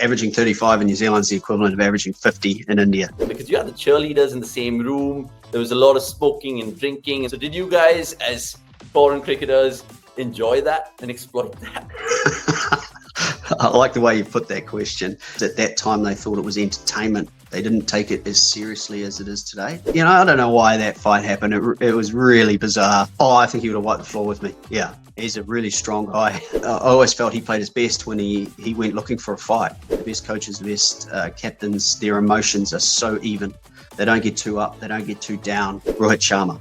averaging 35 in New Zealand is the equivalent of averaging 50 in India. Because you had the cheerleaders in the same room, there was a lot of smoking and drinking. So did you guys, as foreign cricketers, enjoy that and exploit that? I like the way you put that question. At that time, they thought it was entertainment. They didn't take it as seriously as it is today. You know, I don't know why that fight happened. It was really bizarre. Oh, I think he would have wiped the floor with me. Yeah, he's a really strong guy. I always felt he played his best when he went looking for a fight. The best coaches, the best captains, their emotions are so even. They don't get too up, they don't get too down. Rohit Sharma,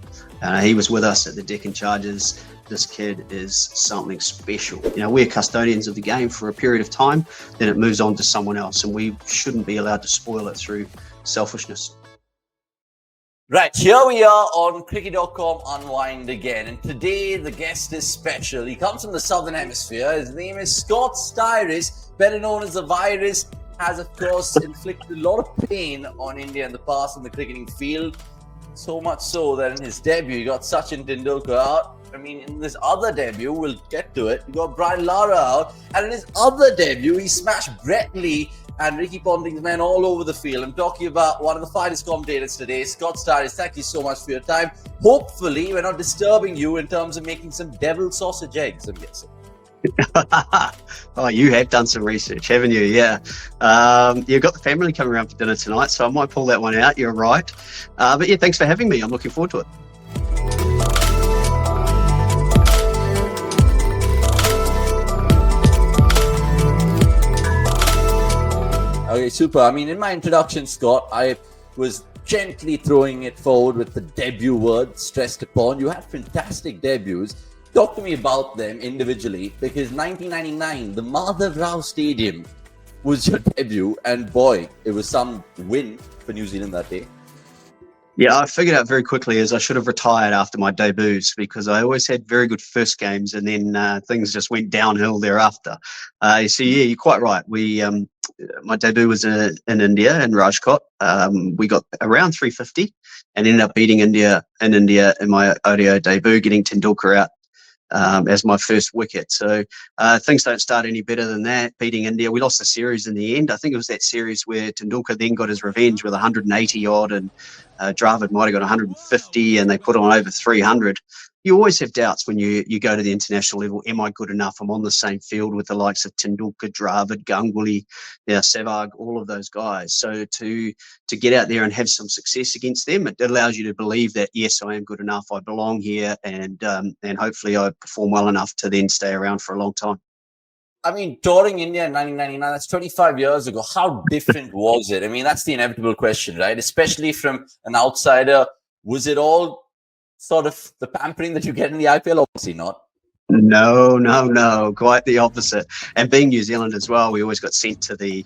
he was with us at the Deccan Chargers. This kid is something special. You know, we're custodians of the game for a period of time, then it moves on to someone else, and we shouldn't be allowed to spoil it through selfishness. Right, here we are on cricket.com Unwind again, and today the guest is special. He comes from the Southern Hemisphere. His name is Scott Styris, better known as the Virus. Has, of course, inflicted a lot of pain on India in the past in the cricketing field. So much so that in his debut, he got Sachin Tendulkar out. I mean, in this other debut, we'll get to it, he got Brian Lara out. And in his other debut, he smashed Brett Lee and Ricky Ponting's men all over the field. I'm talking about one of the finest commentators today, Scott Styris. Thank you so much for your time. Hopefully, we're not disturbing you in terms of making some devil sausage eggs, I'm guessing. Oh, you have done some research, haven't you? Yeah. You've got the family coming around for dinner tonight, so I might pull that one out. You're right. But yeah, thanks for having me. I'm looking forward to it. Okay, super. I mean, in my introduction, Scott, I was gently throwing it forward with the debut word stressed upon. You had fantastic debuts. Talk to me about them individually, because 1999, the Madhav Rao Stadium was your debut, and boy, it was some win for New Zealand that day. Yeah, I figured out very quickly as I should have retired after my debuts, because I always had very good first games, and then things just went downhill thereafter. So yeah, you're quite right. My debut was in India, in Rajkot. We got around 350 and ended up beating India in my ODI debut, getting Tendulkar out as my first wicket. So things don't start any better than that. Beating India, we lost the series in the end. I think it was that series where Tendulkar then got his revenge with 180 odd, and Dravid might have got 150, and they put on over 300. You always have doubts when you go to the international level. Am I good enough? I'm on the same field with the likes of Tendulkar, Dravid, Ganguly, Sehwag, all of those guys. So to get out there and have some success against them, it allows you to believe that, yes, I am good enough, I belong here, and hopefully I perform well enough to then stay around for a long time. I mean, touring India in 1999, that's 25 years ago. How different was it? I mean, that's the inevitable question, right? Especially from an outsider. Was it all sort of the pampering that you get in the IPL? Obviously not. No, quite the opposite. And being New Zealand as well, we always got sent to the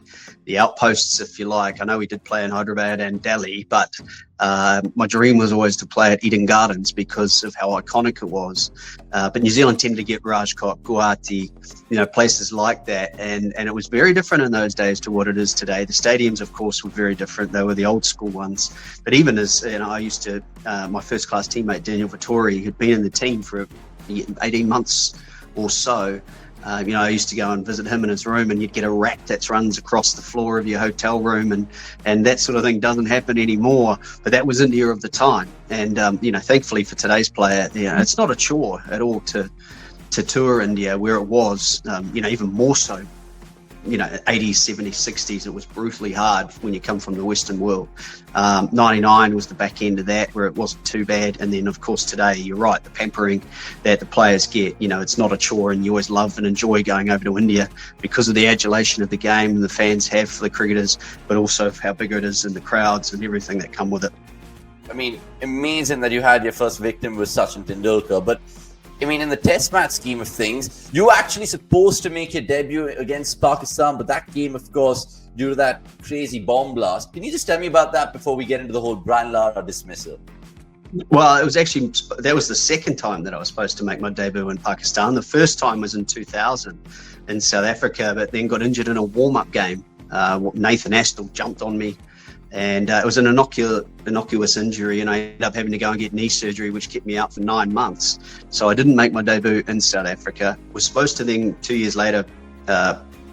outposts, if you like. I know we did play in Hyderabad and Delhi, but my dream was always to play at Eden Gardens because of how iconic it was. But New Zealand tended to get Rajkot, Guwahati, places like that. And it was very different in those days to what it is today. The stadiums, of course, were very different. They were the old school ones. But even as, I used to, my first class teammate, Daniel Vittori, who'd been in the team for 18 months or so. I used to go and visit him in his room, and you'd get a rat that runs across the floor of your hotel room, and that sort of thing doesn't happen anymore. But that was India of the time, and thankfully for today's player, it's not a chore at all to tour India, where it was, even more so. 80s, 70s, 60s, it was brutally hard when you come from the Western world. 99 was the back end of that, where it wasn't too bad. And then, of course, today, you're right, the pampering that the players get, it's not a chore, and you always love and enjoy going over to India because of the adulation of the game and the fans have for the cricketers, but also how big it is and the crowds and everything that come with it. I mean, amazing that you had your first victim with Sachin Tendulkar, but I mean, in the test match scheme of things, you were actually supposed to make your debut against Pakistan, but that game, of course, due to that crazy bomb blast. Can you just tell me about that before we get into the whole Brian Lara dismissal? Well, that was the second time that I was supposed to make my debut in Pakistan. The first time was in 2000 in South Africa, but then got injured in a warm-up game. Nathan Astle jumped on me, and it was an innocuous injury, and I ended up having to go and get knee surgery, which kept me out for 9 months. So I didn't make my debut in South Africa. Was supposed to then 2 years later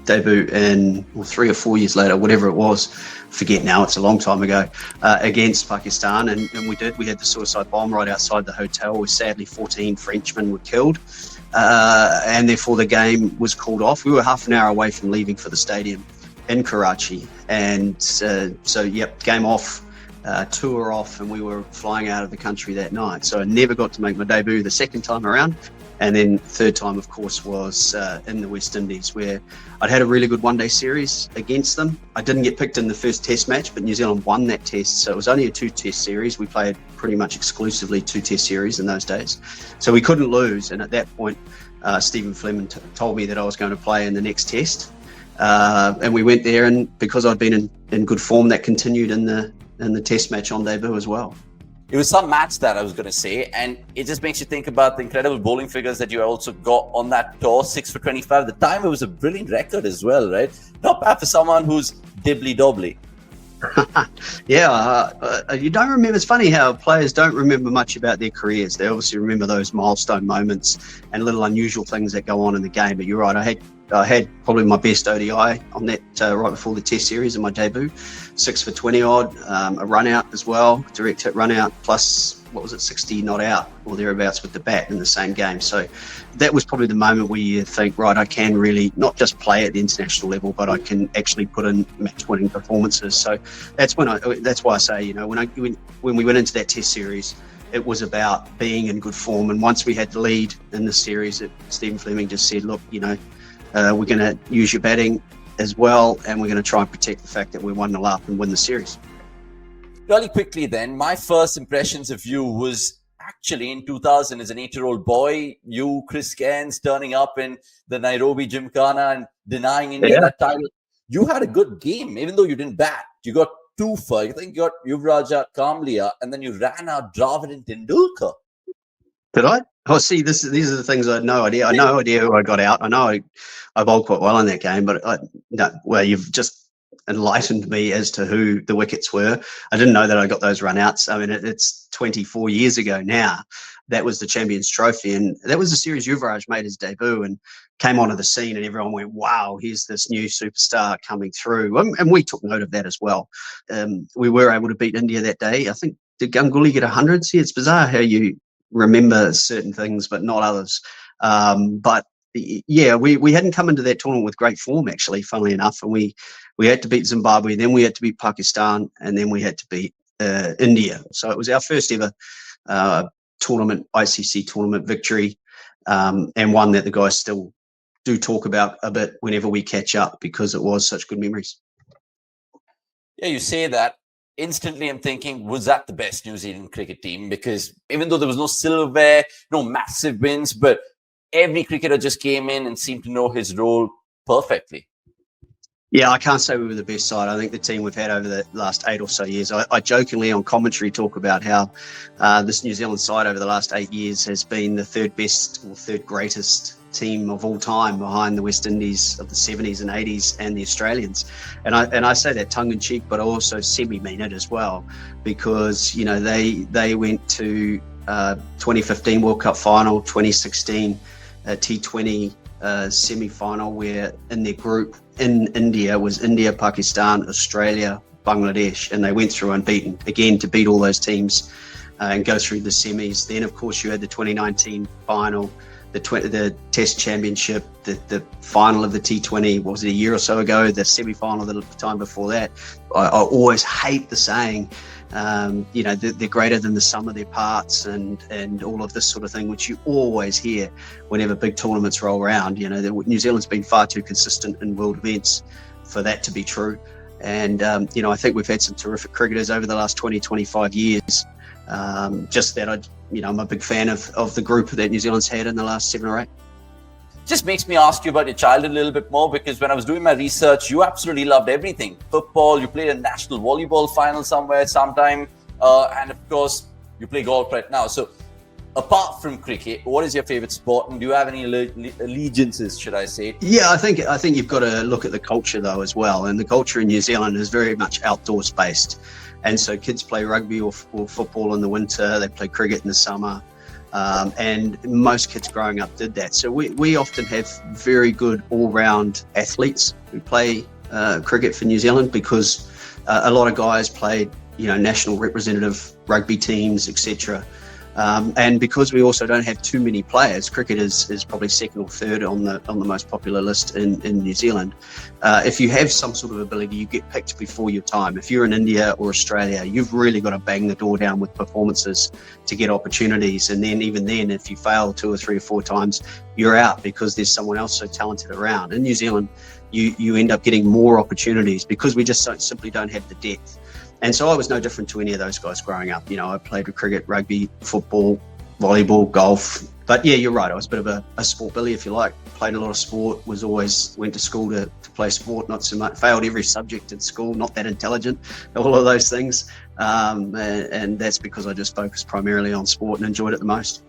debut in, or 3 or 4 years later, whatever it was, forget now, it's a long time ago, against Pakistan. And we had the suicide bomb right outside the hotel where sadly 14 Frenchmen were killed. And therefore the game was called off. We were half an hour away from leaving for the stadium in Karachi. And game off, tour off, and we were flying out of the country that night. So I never got to make my debut the second time around. And then third time, of course, was in the West Indies, where I'd had a really good one-day series against them. I didn't get picked in the first test match, but New Zealand won that test. So it was only a 2-test series. We played pretty much exclusively 2-test series in those days. So we couldn't lose. And at that point, Stephen Fleming told me that I was going to play in the next test. And we went there, and because I'd been in good form, that continued in the test match on debut as well. It was some match that I was going to say, and it just makes you think about the incredible bowling figures that you also got on that tour, 6 for 25. At the time, it was a brilliant record as well, right? Not bad for someone who's dibbly-dobbly. You don't remember. It's funny how players don't remember much about their careers. They obviously remember those milestone moments and little unusual things that go on in the game. But you're right, I had probably my best ODI on that right before the test series in my debut, 6 for 20 odd, a run out as well, direct hit run out, plus 60 not out or thereabouts with the bat in the same game. So that was probably the moment where you think, right, I can really not just play at the international level, but I can actually put in match-winning performances. So that's why I say, when we went into that test series, it was about being in good form. And once we had the lead in the series, Stephen Fleming just said, look, we're going to use your batting as well, and we're going to try and protect the fact that we're 1-0 up and win the series. Really quickly then, my first impressions of you was actually in 2000 as an 8-year-old boy, you, Chris Cairns, turning up in the Nairobi Gymkhana and denying India that title. You had a good game, even though you didn't bat. You got 2 for, I think you got Yuvraj out Kamlia, and then you ran out Dravid and Tendulkar. Did I? Oh, see, these are the things I had no idea. I had no idea who I got out. I know I bowled quite well in that game, but you've just enlightened me as to who the wickets were. I didn't know that I got those run outs. I mean, it's 24 years ago now. That was the Champions Trophy, and that was the series Yuvraj made his debut and came onto the scene, and everyone went, wow, here's this new superstar coming through. And we took note of that as well. We were able to beat India that day. I think, did Ganguly get 100? See, it's bizarre how you remember certain things but not others. But yeah, we hadn't come into that tournament with great form, actually, funnily enough, and we had to beat Zimbabwe, then we had to beat Pakistan, and then we had to beat India. So it was our first ever ICC tournament victory, and one that the guys still do talk about a bit whenever we catch up, because it was such good memories. Yeah, you say that. Instantly, I'm thinking, was that the best New Zealand cricket team? Because even though there was no silverware, no massive wins, but every cricketer just came in and seemed to know his role perfectly. Yeah, I can't say we were the best side. I think the team we've had over the last 8 or so years, I jokingly on commentary talk about how this New Zealand side over the last 8 years has been the third best or third greatest team of all time, behind the West Indies of the 70s and 80s and the Australians. And I say that tongue in cheek, but I also semi-mean it as well, because they went to 2015 World Cup final, 2016 T20 semi-final, where in their group in India was India, Pakistan, Australia, Bangladesh, and they went through unbeaten again to beat all those teams and go through the semis. Then of course you had the 2019 final, the Test Championship, the final of the T20, what was it, a year or so ago, the semi-final the time before that. I always hate the saying, they're greater than the sum of their parts and all of this sort of thing, which you always hear whenever big tournaments roll around. New Zealand's been far too consistent in world events for that to be true. And, I think we've had some terrific cricketers over the last 20, 25 years. Just that I'm a big fan of the group that New Zealand's had in the last 7 or 8. Just makes me ask you about your childhood a little bit more, because when I was doing my research, you absolutely loved everything. Football, you played a national volleyball final sometime, and of course, you play golf right now. So apart from cricket, what is your favorite sport, and do you have any allegiances, should I say? Yeah, I think you've got to look at the culture though as well, and the culture in New Zealand is very much outdoors based. And so kids play rugby or football in the winter, they play cricket in the summer. And most kids growing up did that. So we often have very good all-round athletes who play cricket for New Zealand, because a lot of guys played, national representative rugby teams, etc. And because we also don't have too many players, cricket is probably second or third on the most popular list in New Zealand. If you have some sort of ability, you get picked before your time. If you're in India or Australia, you've really got to bang the door down with performances to get opportunities. And then even then, if you fail 2 or 3 or 4 times, you're out because there's someone else so talented around. In New Zealand, you end up getting more opportunities because we just simply don't have the depth. And so I was no different to any of those guys growing up. I played with cricket, rugby, football, volleyball, golf. But yeah, you're right. I was a bit of a sport Billy, if you like. Played a lot of sport, went to school to play sport, not so much. Failed every subject in school, not that intelligent, all of those things. And that's because I just focused primarily on sport and enjoyed it the most.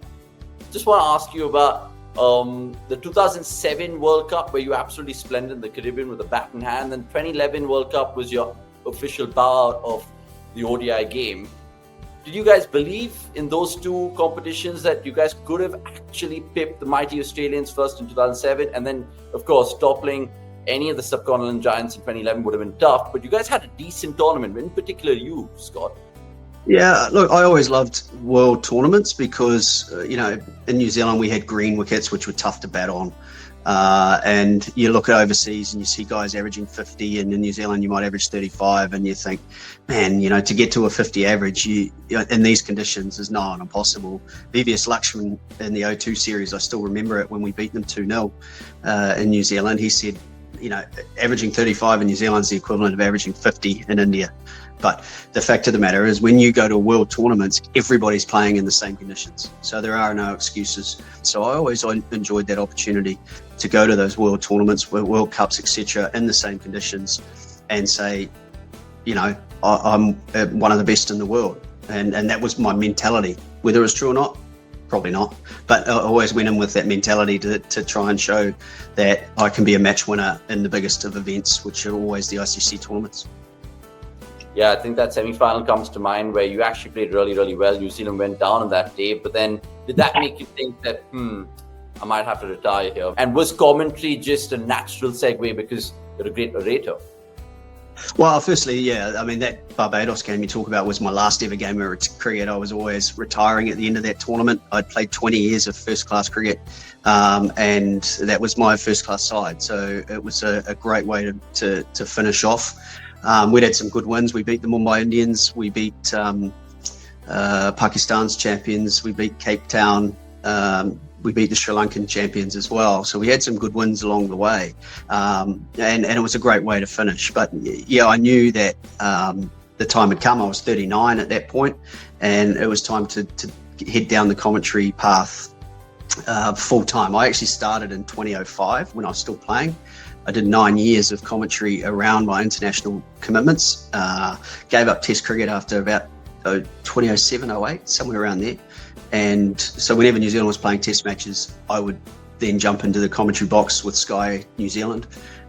Just want to ask you about the 2007 World Cup, where you absolutely splendid in the Caribbean with a bat in hand. And 2011 World Cup was your official bow out of the ODI game. Did you guys believe in those two competitions that you guys could have actually pipped the mighty Australians first in 2007, and then of course toppling any of the subcontinent giants in 2011 would have been tough, but you guys had a decent tournament, in particular you, Scott? Yeah, look, I always loved world tournaments because in New Zealand we had green wickets, which were tough to bat on. And you look at overseas and you see guys averaging 50, and in New Zealand you might average 35, and you think, man, to get to a 50 average in these conditions is nigh on impossible. VVS Lakshman in the O2 series, I still remember it when we beat them 2-0 in New Zealand. He said, averaging 35 in New Zealand is the equivalent of averaging 50 in India. But the fact of the matter is, when you go to world tournaments, everybody's playing in the same conditions. So there are no excuses. So I always enjoyed that opportunity to go to those world tournaments, World Cups, etc., in the same conditions, and say, I'm one of the best in the world. And that was my mentality. Whether it was true or not, probably not. But I always went in with that mentality to try and show that I can be a match winner in the biggest of events, which are always the ICC tournaments. Yeah, I think that semi-final comes to mind where you actually played really, really well. New Zealand went down on that day, but then did that make you think that, I might have to retire here? And was commentary just a natural segue because you're a great orator? Well, firstly, yeah, I mean, that Barbados game you talk about was my last ever game of cricket. I was always retiring at the end of that tournament. I'd played 20 years of first-class cricket, and that was my first-class side. So it was a great way to finish off. We'd had some good wins. We beat the Mumbai Indians. We beat Pakistan's champions. We beat Cape Town. We beat the Sri Lankan champions as well. So we had some good wins along the way. And it was a great way to finish. But yeah, I knew that the time had come. I was 39 at that point, and it was time to head down the commentary path full time. I actually started in 2005 when I was still playing. I did 9 years of commentary around my international commitments. Gave up Test cricket after about 2007, 08, somewhere around there. And so whenever New Zealand was playing Test matches, I would then jump into the commentary box with Sky New Zealand.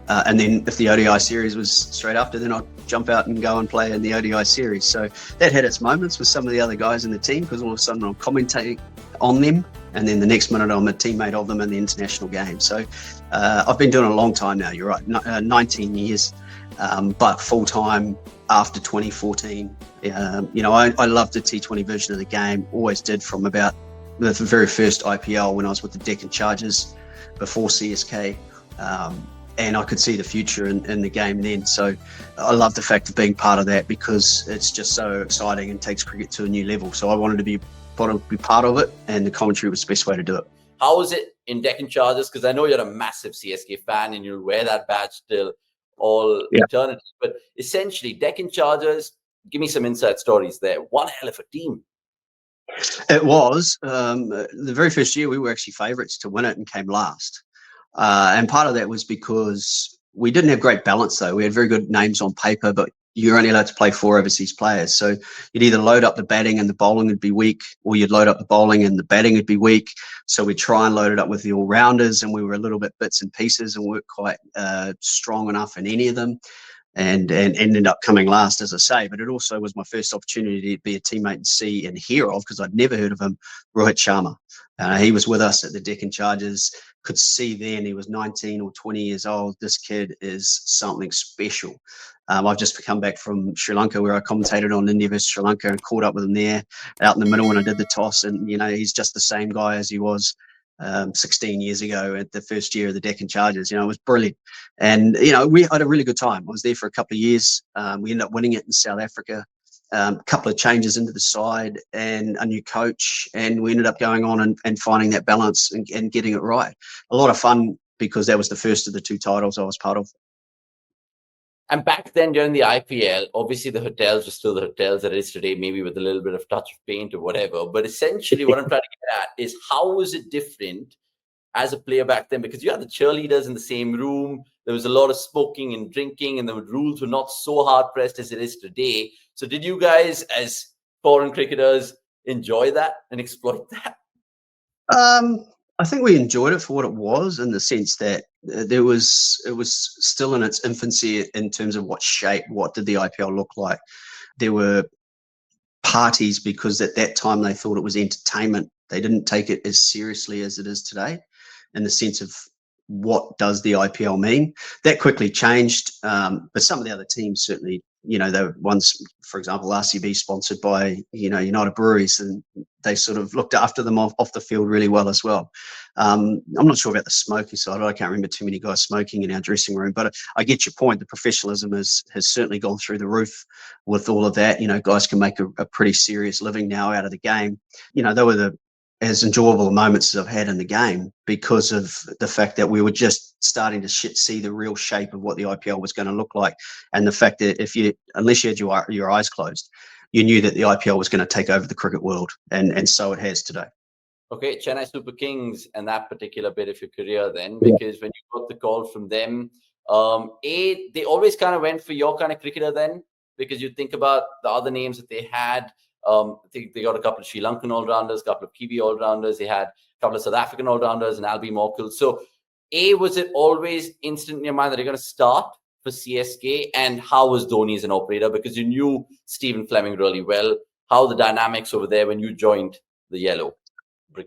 And then if the ODI series was straight after, then I'd jump out and go and play in the ODI series. So that had its moments with some of the other guys in the team, because all of a sudden I'm commentating on them, and then the next minute I'm a teammate of them in the international game. So I've been doing it a long time now, you're right, 19 years, but full-time after 2014. I loved the T20 version of the game, always did, from about the very first IPL when I was with the Deccan Chargers before CSK. And I could see the future in the game then. So I love the fact of being part of that, because it's just so exciting and takes cricket to a new level. So I wanted to be part of it, and the commentary was the best way to do it. How was it in Deccan Chargers? Because I know you're a massive CSK fan and you'll wear that badge till all eternity. But essentially, Deccan Chargers, give me some inside stories there. One hell of a team. It was. The very first year we were actually favourites to win it and came last. And part of that was because we didn't have great balance, though. We had very good names on paper, but you're only allowed to play 4 overseas players. So you'd either load up the batting and the bowling would be weak, or you'd load up the bowling and the batting would be weak. So we'd try and load it up with the all-rounders, and we were a little bit bits and pieces and weren't quite strong enough in any of them. and ended up coming last, as I say. But it also was my first opportunity to be a teammate and see and hear of, because I'd never heard of him, Rohit Sharma. He was with us at the Deccan Chargers. Could see then he was 19 or 20 years old. This kid is something special. I've just come back from Sri Lanka, where I commentated on India versus Sri Lanka, and caught up with him there out in the middle when I did the toss. And, he's just the same guy as he was 16 years ago at the first year of the Deccan Chargers. It was brilliant. And, we had a really good time. I was there for a couple of years. We ended up winning it in South Africa. A couple of changes into the side and a new coach, and we ended up going on and finding that balance and getting it right. A lot of fun, because that was the first of the 2 titles I was part of. And back then during the IPL, obviously the hotels were still the hotels that it is today, maybe with a little bit of touch of paint or whatever. But essentially what I'm trying to get at is, how was it different as a player back then? Because you had the cheerleaders in the same room. There was a lot of smoking and drinking, and the rules were not so hard pressed as it is today. So did you guys, as foreign cricketers, enjoy that and exploit that? I think we enjoyed it for what it was, in the sense that it was still in its infancy in terms of what did the IPL look like. There were parties, because at that time they thought it was entertainment. They didn't take it as seriously as it is today, in the sense of what does the IPL mean. That quickly changed, but some of the other teams certainly, they were ones, for example, RCB sponsored by, United Breweries, and they sort of looked after them off the field really well as well. I'm not sure about the smoking side. I can't remember too many guys smoking in our dressing room, but I get your point. The professionalism has certainly gone through the roof with all of that. Guys can make a pretty serious living now out of the game. They were as enjoyable moments as I've had in the game, because of the fact that we were just starting to see the real shape of what the IPL was going to look like, and the fact that unless you had your eyes closed, you knew that the IPL was going to take over the cricket world, and so it has today. Okay, Chennai Super Kings and that particular bit of your career then, because when you got the call from them, they always kind of went for your kind of cricketer then, because you think about the other names that they had. I think they got a couple of Sri Lankan all-rounders, a couple of Kiwi all-rounders. They had a couple of South African all-rounders and Albie Morkel. So, was it always instant in your mind that they're going to start for CSK? And how was Dhoni as an operator? Because you knew Stephen Fleming really well. How the dynamics over there when you joined the Yellow?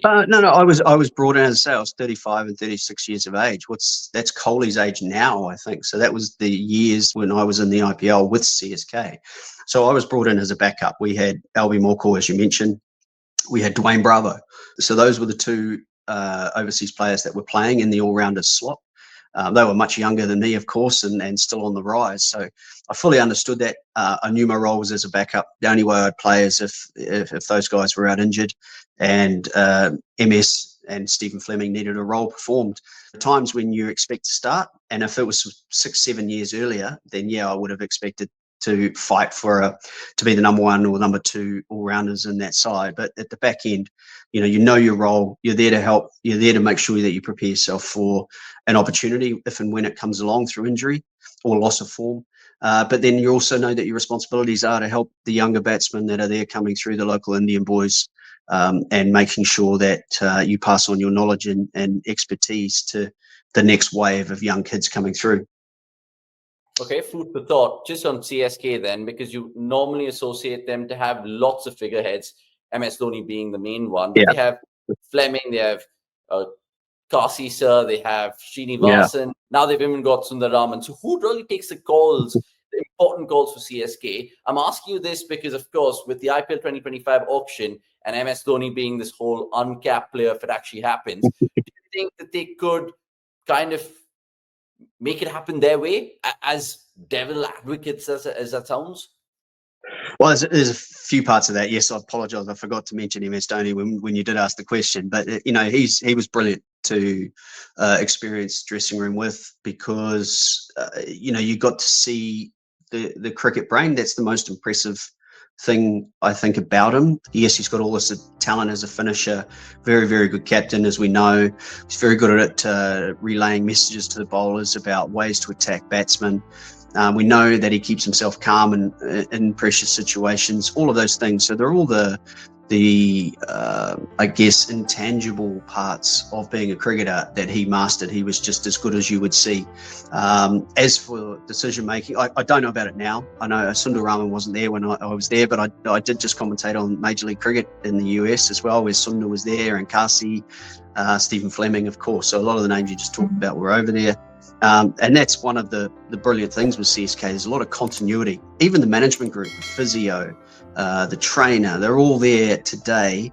No, I was brought in, as I say, I was 35 and 36 years of age. That's Kohli's age now, I think. So that was the years when I was in the IPL with CSK. So I was brought in as a backup. We had Albie Morkel, as you mentioned. We had Dwayne Bravo. So those were the 2 overseas players that were playing in the all-rounder slot. They were much younger than me, of course, and still on the rise. So I fully understood that. I knew my role was as a backup. The only way I'd play is if those guys were out injured, and MS and Stephen Fleming needed a role performed. The times when you expect to start, and if it was 6-7 years earlier, then I would have expected to fight to be the number 1 or number 2 all-rounders in that side. But at the back end, you know your role. You're there to help. You're there to make sure that you prepare yourself for an opportunity if and when it comes along through injury or loss of form. But then you also know that your responsibilities are to help the younger batsmen that are there coming through, the local Indian boys, and making sure that you pass on your knowledge and expertise to the next wave of young kids coming through. Okay, food for thought. Just on CSK then, because you normally associate them to have lots of figureheads, MS Dhoni being the main one. But they have Fleming, they have Kasi Sir, they have Srinivasan. Now they've even got Sundararaman. So who really takes the calls, the important calls for CSK? I'm asking you this because, of course, with the IPL 2025 auction and MS Dhoni being this whole uncapped player, if it actually happens, do you think that they could kind of make it happen their way, as devil advocates as that sounds? Well, there's a few parts of that. Yes, I apologise. I forgot to mention MS Dhoni when you did ask the question. But, he was brilliant to experience dressing room with, because, you got to see the cricket brain. That's the most impressive thing, I think, about him. Yes, he's got all this talent as a finisher, very, very good captain, as we know. He's very good at relaying messages to the bowlers about ways to attack batsmen. We know that he keeps himself calm in pressure situations, all of those things. So they're all the I guess, intangible parts of being a cricketer that he mastered. He was just as good as you would see. As for decision making, I don't know about it now. I know Sundar Raman wasn't there when I was there, but I did just commentate on Major League Cricket in the US as well, where Sundar was there, and Kasi, Stephen Fleming, of course. So a lot of the names you just talked about were over there. And that's one of the brilliant things with CSK. There's a lot of continuity. Even the management group, the physio, the trainer, they're all there today,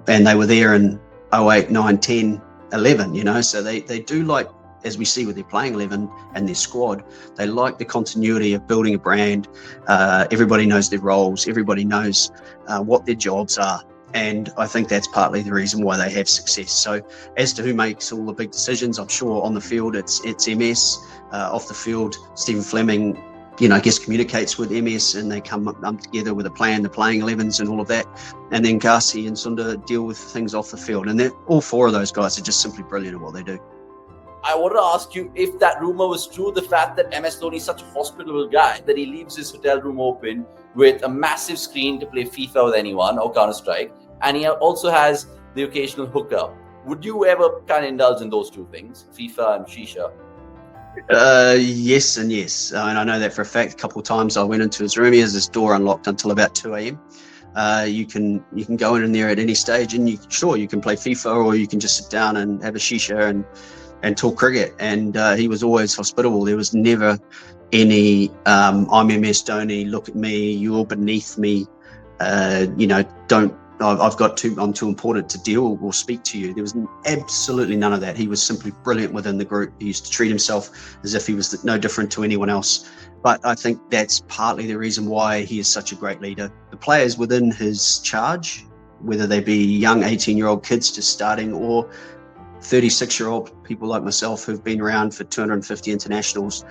and they were there in 08, 9, 10, 11, you know, so they do like, as we see with their playing 11 and their squad, they like the continuity of building a brand. Everybody knows their roles, everybody knows what their jobs are, and I think that's partly the reason why they have success. So as to who makes all the big decisions, I'm sure on the field it's MS, off the field Stephen Fleming, you know, I guess communicates with MS, and they come up together with a plan, the playing 11s and all of that. And then Kasi and Sundar deal with things off the field. And all four of those guys are just simply brilliant at what they do. I wanted to ask you if that rumor was true, the fact that MS Dhoni is such a hospitable guy that he leaves his hotel room open with a massive screen to play FIFA with anyone or Counter-Strike. And he also has the occasional hookup. Would you ever kind of indulge in those two things, FIFA and Shisha? Yes and yes, and I know that for a fact. A couple of times I went into his room. He has his door unlocked until about 2 a.m. You can go in there at any stage, and you can play FIFA, or you can just sit down and have a shisha and talk cricket. And he was always hospitable. There was never any I'm MS Dhoni, look at me, you're beneath me, you know, I'm too important to deal or speak to you. There was absolutely none of that. He was simply brilliant within the group. He used to treat himself as if he was no different to anyone else. But I think that's partly the reason why he is such a great leader. The players within his charge, whether they be young 18-year-old kids just starting, or 36-year-old people like myself who've been around for 250 internationals,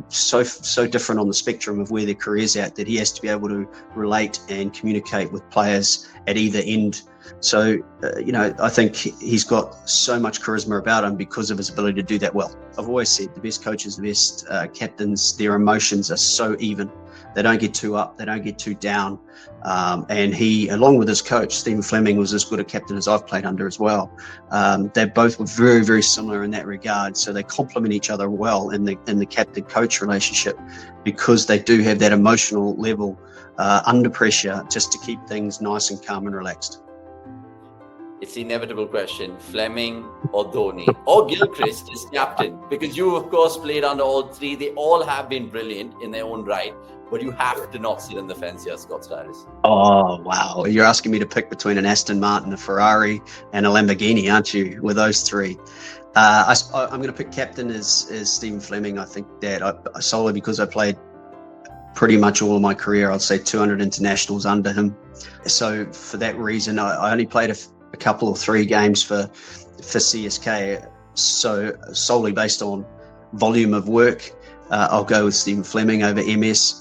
so different on the spectrum of where their career's at, that he has to be able to relate and communicate with players at either end. So, you know, I think he's got so much charisma about him because of his ability to do that well. I've always said the best coaches, the best captains, their emotions are so even. They don't get too up, they don't get too down. And he, along with his coach, Stephen Fleming, was as good a captain as I've played under as well. They both were very, very similar in that regard. So they complement each other well in the captain-coach relationship, because they do have that emotional level under pressure just to keep things nice and calm and relaxed. It's the inevitable question, Fleming or Dhoni or Gilchrist as captain, because you, of course, played under all three. They all have been brilliant in their own right, but you have to not sit on the fence here, Scott Styris. Oh, wow. You're asking me to pick between an Aston Martin, a Ferrari, and a Lamborghini, aren't you, with those three? I'm going to pick captain as Stephen Fleming. I think that solely because I played pretty much all of my career, I'd say 200 internationals under him. So for that reason, I only played a couple or 3 games for CSK. So solely based on volume of work, I'll go with Stephen Fleming over MS.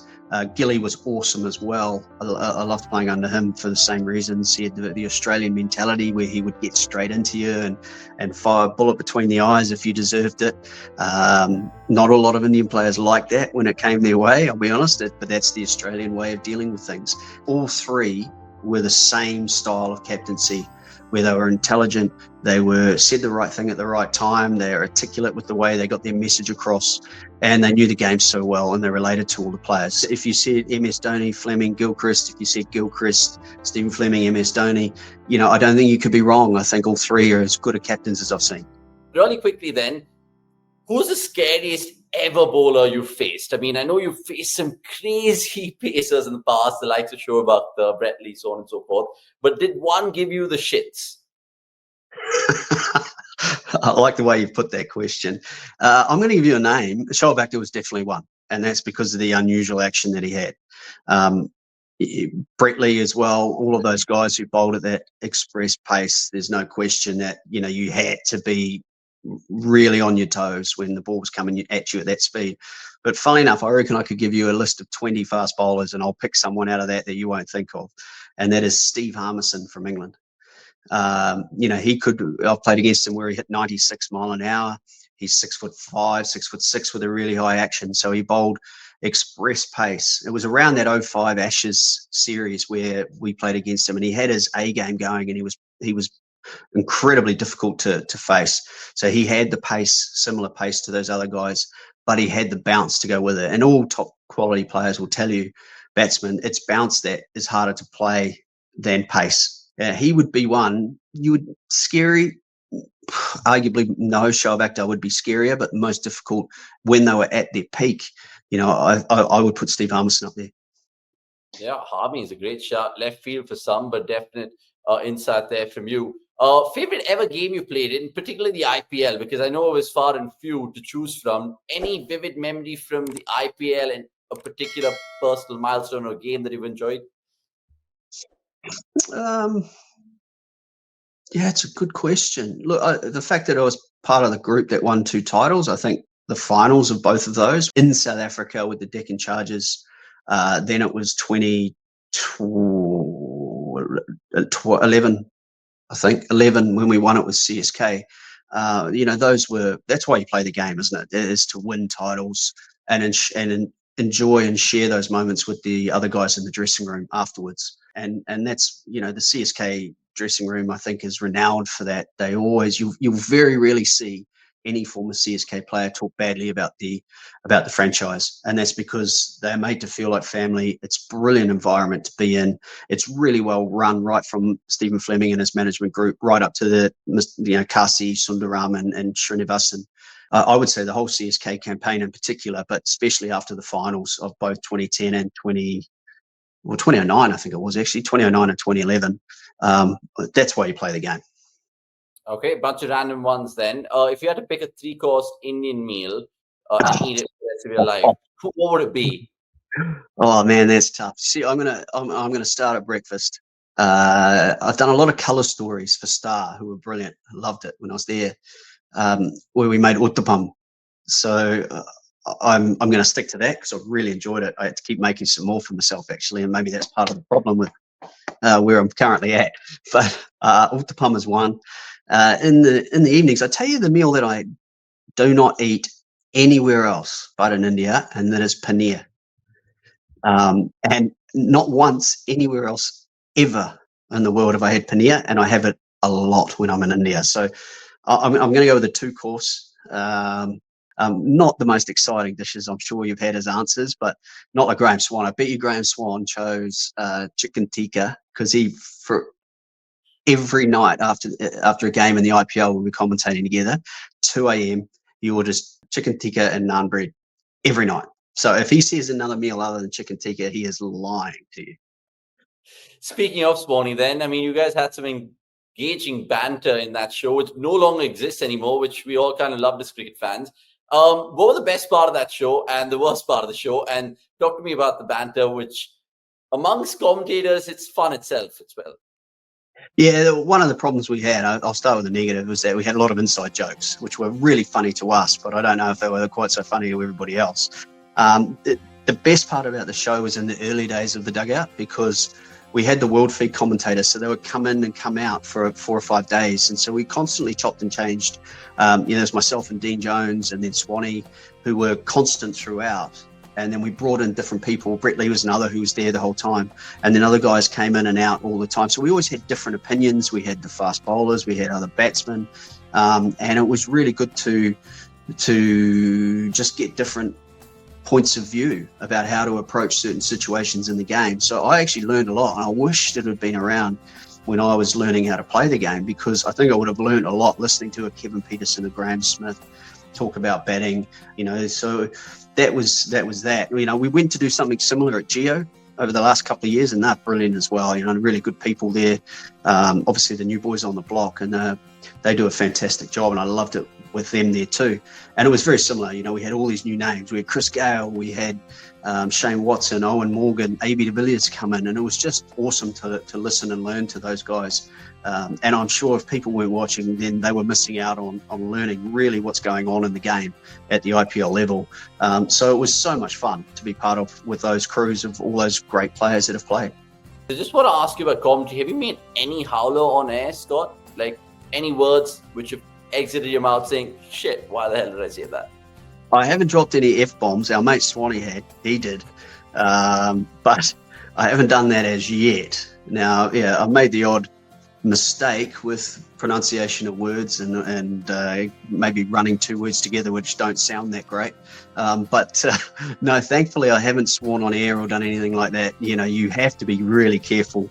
Gilly was awesome as well. I loved playing under him for the same reasons. He had the Australian mentality where he would get straight into you and fire a bullet between the eyes if you deserved it. Not a lot of Indian players like that when it came their way, I'll be honest, but that's the Australian way of dealing with things. All three were the same style of captaincy, where they were intelligent, they said the right thing at the right time, they're articulate with the way they got their message across, and they knew the game so well, and they related to all the players. If you said MS Dhoni, Fleming, Gilchrist, if you said Gilchrist, Stephen Fleming, MS Dhoni, you know, I don't think you could be wrong. I think all three are as good a captains as I've seen. Really quickly then, who's the scariest ever bowler you faced? I mean, I know you faced some crazy pacers in the past, the likes of Shoaib, the Brett Lee, so on and so forth. But did one give you the shits? I like the way you've put that question. I'm going to give you a name. Shoaib was definitely one, and that's because of the unusual action that he had. Brett Lee as well, all of those guys who bowled at that express pace, there's no question that, you know, you had to be really on your toes when the ball was coming at you at that speed. But funnily enough, I reckon I could give you a list of 20 fast bowlers, and I'll pick someone out of that you won't think of, and that is Steve Harmison from England. You know, I've played against him where he hit 96 mile an hour. He's 6'5", 6'6" with a really high action. So he bowled express pace. It was around that '05 Ashes series where we played against him, and he had his A game going, and he was incredibly difficult to face. So he had the pace, similar pace to those other guys, but he had the bounce to go with it. And all top quality players will tell you, batsmen, it's bounce that is harder to play than pace. He would be one. You would scary. Arguably, no, Shoaib Akhtar would be scarier, but most difficult when they were at their peak. I would put Steve Harmison up there. Yeah, Harmy is a great shot. Left field for some, but definite insight there from you. Favorite ever game you played in, particularly the IPL, because I know it was far and few to choose from. Any vivid memory from the IPL and a particular personal milestone or game that you've enjoyed? Yeah, it's a good question. Look, the fact that I was part of the group that won 2 titles, I think the finals of both of those in South Africa with the Deccan Chargers, then it was 2011, I think, 11 when we won it with CSK. That's why you play the game, isn't it? It is to win titles and enjoy and share those moments with the other guys in the dressing room afterwards. And that's, the CSK dressing room, I think, is renowned for that. They always, you'll very rarely see any former CSK player talk badly about the franchise, and that's because they're made to feel like family. It's a brilliant environment to be in. It's really well run, right from Stephen Fleming and his management group, right up to the Kasi, Sundaram, and Srinivasan. I would say the whole CSK campaign in particular, but especially after the finals of both 2010 and 2009, I think it was actually 2009 and 2011. That's why you play the game. Okay, bunch of random ones then. If you had to pick a 3-course Indian meal and eat it for the rest of your life, what would it be? Oh man, that's tough. See, I'm gonna start at breakfast. I've done a lot of colour stories for Star, who were brilliant. I loved it when I was there, where we made Uttapam. So I'm going to stick to that because I really enjoyed it. I had to keep making some more for myself actually, and maybe that's part of the problem with where I'm currently at. But Uttapam is one. In the evenings, I tell you the meal that I do not eat anywhere else but in India, and that is paneer. And not once anywhere else ever in the world have I had paneer, and I have it a lot when I'm in India. So I'm going to go with a 2-course. Not the most exciting dishes I'm sure you've had as answers, but not like Graham Swan. I bet you Graham Swan chose chicken tikka because for every night after a game in the IPL when we're commentating together, 2 a.m. he orders chicken tikka and naan bread every night. So if he says another meal other than chicken tikka, he is lying to you. Speaking of Swanee, then, I mean, you guys had some engaging banter in that show, which no longer exists anymore, which we all kind of loved as cricket fans. What was the best part of that show and the worst part of the show? And talk to me about the banter, which amongst commentators, it's fun itself as well. Yeah, one of the problems we had, I'll start with the negative, was that we had a lot of inside jokes, which were really funny to us, but I don't know if they were quite so funny to everybody else. The best part about the show was in the early days of the dugout, because we had the world feed commentators, so they would come in and come out for 4 or 5 days, and so we constantly chopped and changed. There's myself and Dean Jones and then Swanee, who were constant throughout. And then we brought in different people. Brett Lee was another who was there the whole time. And then other guys came in and out all the time. So we always had different opinions. We had the fast bowlers, we had other batsmen. And it was really good to just get different points of view about how to approach certain situations in the game. So I actually learned a lot. And I wished it had been around when I was learning how to play the game, because I think I would have learned a lot listening to a Kevin Peterson, a Graham Smith talk about batting, so that was that. We went to do something similar at Jio over the last couple of years, and they're brilliant as well. Really good people there. Obviously the new boys on the block, and they do a fantastic job, and I loved it with them there too. And it was very similar. We had all these new names. We had Chris Gale, we had Shane Watson, Owen Morgan, AB de Villiers come in, and it was just awesome to listen and learn to those guys. And I'm sure if people weren't watching, then they were missing out on learning really what's going on in the game at the IPL level. So it was so much fun to be part of with those crews of all those great players that have played. I just want to ask you about commentary. Have you made any howler on air, Scott? Like any words which have exited your mouth saying, shit, why the hell did I say that? I haven't dropped any F-bombs. Our mate Swanee he did. But I haven't done that as yet. Now, yeah, I've made the odd mistake with pronunciation of words and maybe running two words together which don't sound that great. But no, thankfully I haven't sworn on air or done anything like that. You know, you have to be really careful.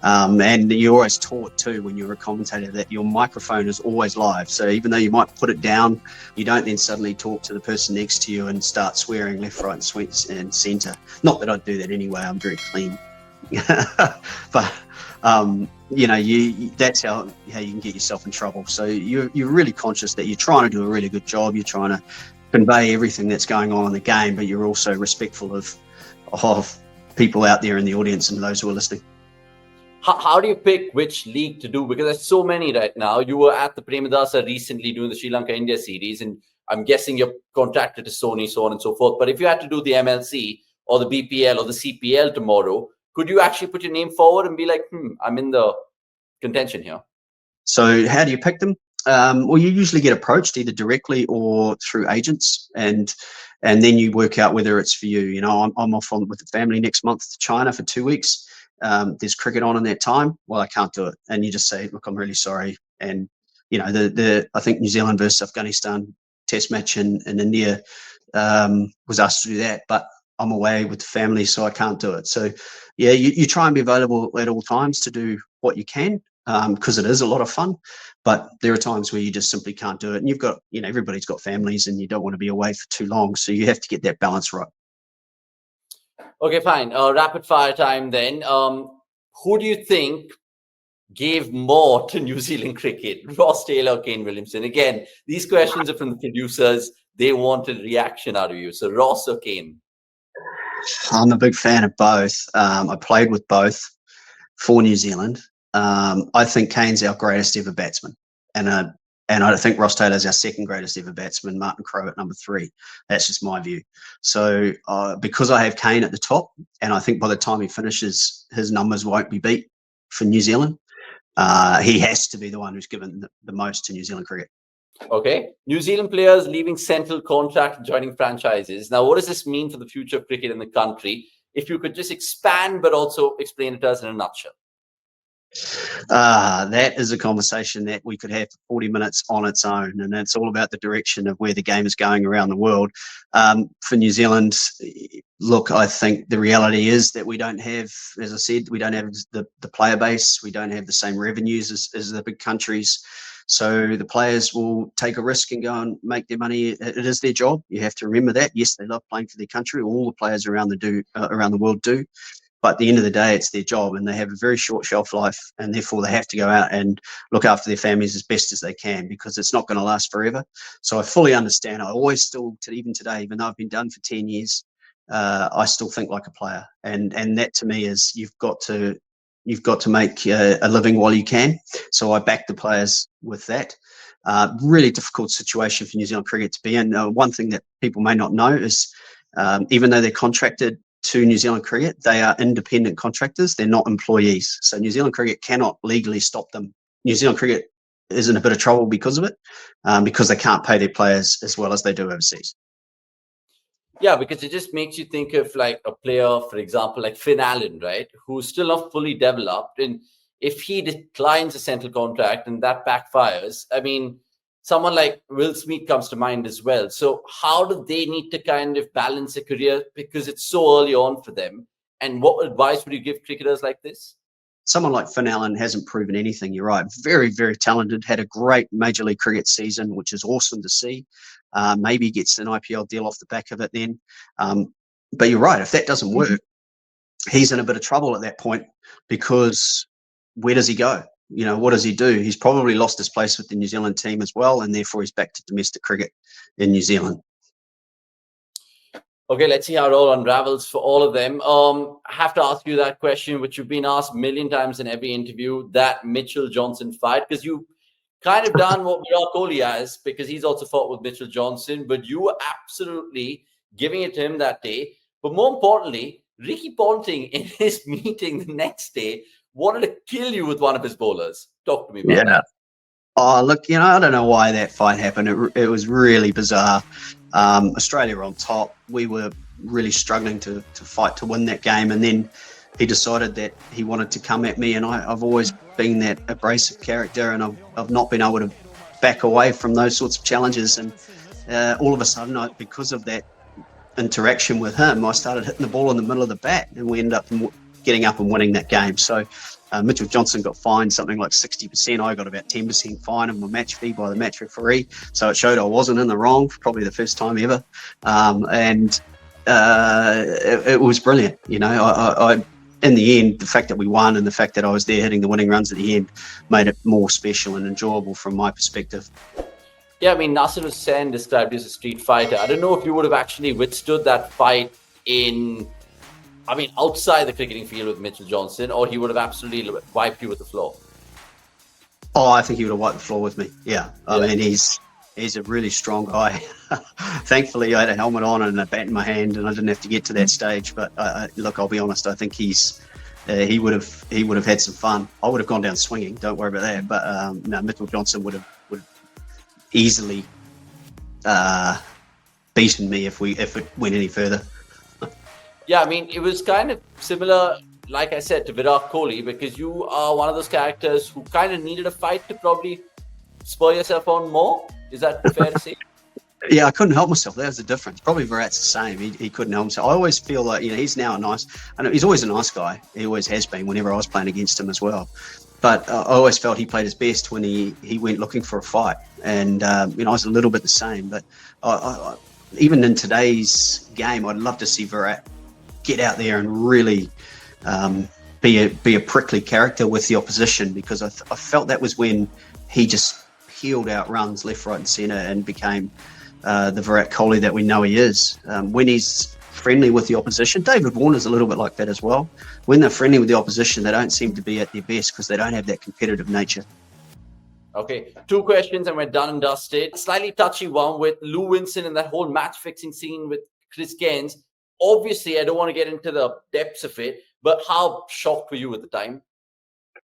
And you're always taught too when you're a commentator that your microphone is always live. So even though you might put it down, you don't then suddenly talk to the person next to you and start swearing left, right and centre. Not that I'd do that anyway, I'm very clean. But you know, that's how you can get yourself in trouble. So you're really conscious that you're trying to do a really good job. You're trying to convey everything that's going on in the game, but you're also respectful of people out there in the audience and those who are listening. How do you pick which league to do? Because there's so many right now. You were at the Premadasa recently doing the Sri Lanka-India series, and I'm guessing you're contracted to Sony, so on and so forth. But if you had to do the MLC or the BPL or the CPL tomorrow, could you actually put your name forward and be like, I'm in the contention here? So how do you pick them? Well, you usually get approached either directly or through agents, and then you work out whether it's for you. You know, I'm off with the family next month to China for 2 weeks. There's cricket on in that time. Well, I can't do it. And you just say, look, I'm really sorry. And, you know, I think New Zealand versus Afghanistan test match in India was asked to do that, but I'm away with the family, so I can't do it. So, yeah, you try and be available at all times to do what you can, because it is a lot of fun. But there are times where you just simply can't do it. And you've got, you know, everybody's got families and you don't want to be away for too long. So you have to get that balance right. Okay, fine. Rapid fire time then. Who do you think gave more to New Zealand cricket? Ross Taylor, Kane Williamson? Again, these questions are from the producers. They wanted reaction out of you. So Ross or Kane? I'm a big fan of both. I played with both for New Zealand. I think Kane's our greatest ever batsman. And I think Ross Taylor's our second greatest ever batsman, Martin Crowe at number 3. That's just my view. So because I have Kane at the top, and I think by the time he finishes, his numbers won't be beat for New Zealand, he has to be the one who's given the most to New Zealand cricket. Okay. New Zealand players leaving central contract and joining franchises. Now, what does this mean for the future of cricket in the country? If you could just expand, but also explain it to us in a nutshell. That is a conversation that we could have for 40 minutes on its own, and it's all about the direction of where the game is going around the world. For New Zealand, look, I think the reality is that we don't have, as I said, we don't have the player base, we don't have the same revenues as the big countries. So the players will take a risk and go and make their money. It is their job. You have to remember that. Yes, they love playing for their country. All the players around the world do. But at the end of the day, it's their job, and they have a very short shelf life, and therefore they have to go out and look after their families as best as they can, because it's not going to last forever. So I fully understand. I always still, even today, even though I've been done for 10 years, I still think like a player. And that to me is you've got to make a living while you can. So I back the players with that. Really difficult situation for New Zealand cricket to be in. One thing that people may not know is even though they're contracted to New Zealand cricket, they are independent contractors. They're not employees. So New Zealand cricket cannot legally stop them. New Zealand cricket is in a bit of trouble because of it, because they can't pay their players as well as they do overseas. Yeah, because it just makes you think of like a player, for example, like Finn Allen, right, who's still not fully developed. And if he declines a central contract and that backfires, I mean, someone like Will Smith comes to mind as well. So how do they need to kind of balance a career, because it's so early on for them? And what advice would you give cricketers like this? Someone like Finn Allen hasn't proven anything. You're right. Very, very talented. Had a great Major League Cricket season, which is awesome to see. Maybe he gets an IPL deal off the back of it then. But you're right. If that doesn't work, he's in a bit of trouble at that point, because where does he go? You know, what does he do? He's probably lost his place with the New Zealand team as well, and therefore he's back to domestic cricket in New Zealand. Okay, let's see how it all unravels for all of them. I have to ask you that question, which you've been asked a million times in every interview, that Mitchell Johnson fight, because you kind of done what Virat Kohli has, because he's also fought with Mitchell Johnson, but you were absolutely giving it to him that day. But more importantly, Ricky Ponting in his meeting the next day wanted to kill you with one of his bowlers. Talk to me about that. Oh, look, you know, I don't know why that fight happened. It was really bizarre. Australia were on top. We were really struggling to fight to win that game, and then he decided that he wanted to come at me, and I've always been that abrasive character, and I've not been able to back away from those sorts of challenges. And all of a sudden, because of that interaction with him, I started hitting the ball in the middle of the bat, and we ended up getting up and winning that game. So Mitchell Johnson got fined something like 60%. I got about 10% fine of my match fee by the match referee. So it showed I wasn't in the wrong for probably the first time ever. It was brilliant. You know, I in the end, the fact that we won and the fact that I was there hitting the winning runs at the end made it more special and enjoyable from my perspective. Yeah, I mean, Nasser Hussain described you as a street fighter. I don't know if you would have actually withstood that fight outside the cricketing field with Mitchell Johnson, or he would have absolutely wiped you with the floor. Oh, I think he would have wiped the floor with me. Yeah. I mean, he's a really strong guy. Thankfully, I had a helmet on and a bat in my hand, and I didn't have to get to that stage. But look, I'll be honest. I think he would have had some fun. I would have gone down swinging. Don't worry about that. But no, Mitchell Johnson would have easily beaten me if it went any further. Yeah, I mean, it was kind of similar, like I said, to Virat Kohli, because you are one of those characters who kind of needed a fight to probably spur yourself on more. Is that fair to say? Yeah, I couldn't help myself. That was the difference. Probably Virat's the same. He couldn't help himself. I always feel like, he's now he's always a nice guy. He always has been whenever I was playing against him as well. But I always felt he played his best when he went looking for a fight. And, I was a little bit the same. But even in today's game, I'd love to see Virat get out there and really be a prickly character with the opposition, because I felt that was when he just peeled out runs left, right and centre and became the Virat Kohli that we know he is. When he's friendly with the opposition, David Warner's a little bit like that as well. When they're friendly with the opposition, they don't seem to be at their best because they don't have that competitive nature. Okay, 2 questions and we're done and dusted. Slightly touchy one with Lou Wilson and that whole match-fixing scene with Chris Gaines. Obviously, I don't want to get into the depths of it, but how shocked were you at the time?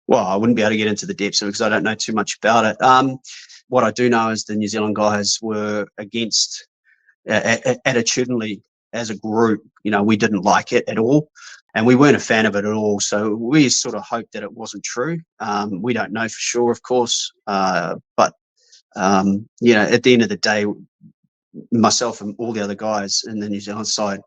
Well, I wouldn't be able to get into the depths of it because I don't know too much about it. What I do know is the New Zealand guys were against, attitudinally as a group, we didn't like it at all. And we weren't a fan of it at all. So we sort of hoped that it wasn't true. We don't know for sure, of course. But at the end of the day, myself and all the other guys in the New Zealand side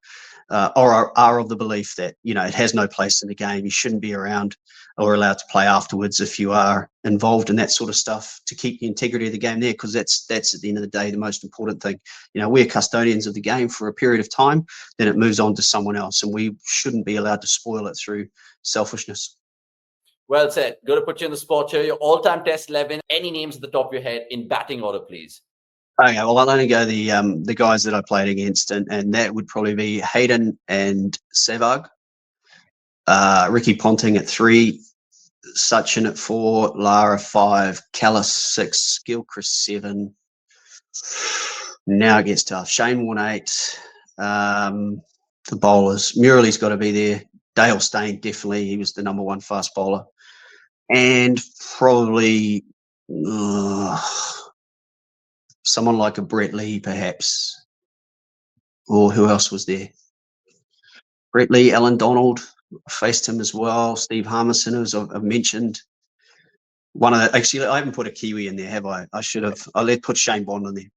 are of the belief that, it has no place in the game. You shouldn't be around or allowed to play afterwards if you are involved in that sort of stuff, to keep the integrity of the game there, because that's at the end of the day the most important thing. We're custodians of the game for a period of time, then it moves on to someone else, and we shouldn't be allowed to spoil it through selfishness. Well said. Got to put you on the spot here. Your all-time Test 11. Any names at the top of your head in batting order, please? Okay, well, I'll only go the guys that I played against, and that would probably be Hayden and Sehwag, Ricky Ponting at 3, Sachin at 4, Lara 5, Callis 6, Gilchrist 7. Now it gets tough. Shane Warne 8. The bowlers. Murali's got to be there. Dale Steyn, definitely. He was the number 1 fast bowler. And probably someone like a Brett Lee, perhaps. Or who else was there? Brett Lee, Alan Donald. Faced him as well. Steve Harmison, as I've mentioned. Actually, I haven't put a Kiwi in there, have I? I should have. I'll put Shane Bond in there.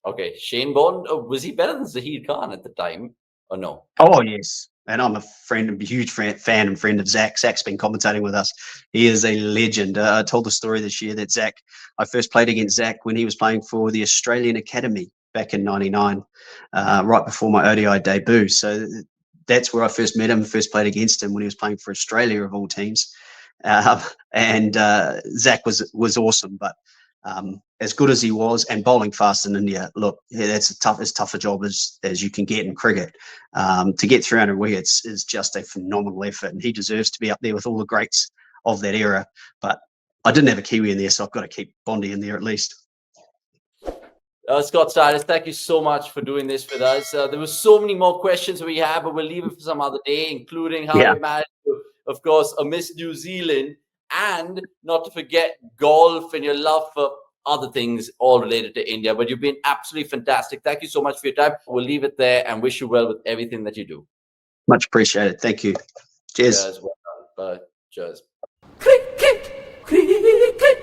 Okay, Shane Bond. Was he better than Zaheer Khan at the time, or no? Oh yes, and I'm a huge fan and friend of Zach. Zach's been commentating with us. He is a legend. I told the story this year that I first played against Zach when he was playing for the Australian Academy back in '99, right before my ODI debut. So that's where I first met him, first played against him when he was playing for Australia, of all teams. And Zach was awesome, but as good as he was, and bowling fast in India, look, that's as tough a job as you can get in cricket. To get 300 wickets is just a phenomenal effort, and he deserves to be up there with all the greats of that era. But I didn't have a Kiwi in there, so I've got to keep Bondy in there at least. Scott Styris, thank you so much for doing this with us. There were so many more questions we have, but we'll leave it for some other day, including how you managed to, of course, miss New Zealand, and not to forget golf and your love for other things all related to India. But you've been absolutely fantastic. Thank you so much for your time. We'll leave it there and wish you well with everything that you do. Much appreciated. Thank you. Cheers. Cheers. Well done. Bye. Cheers. Cricket, cricket.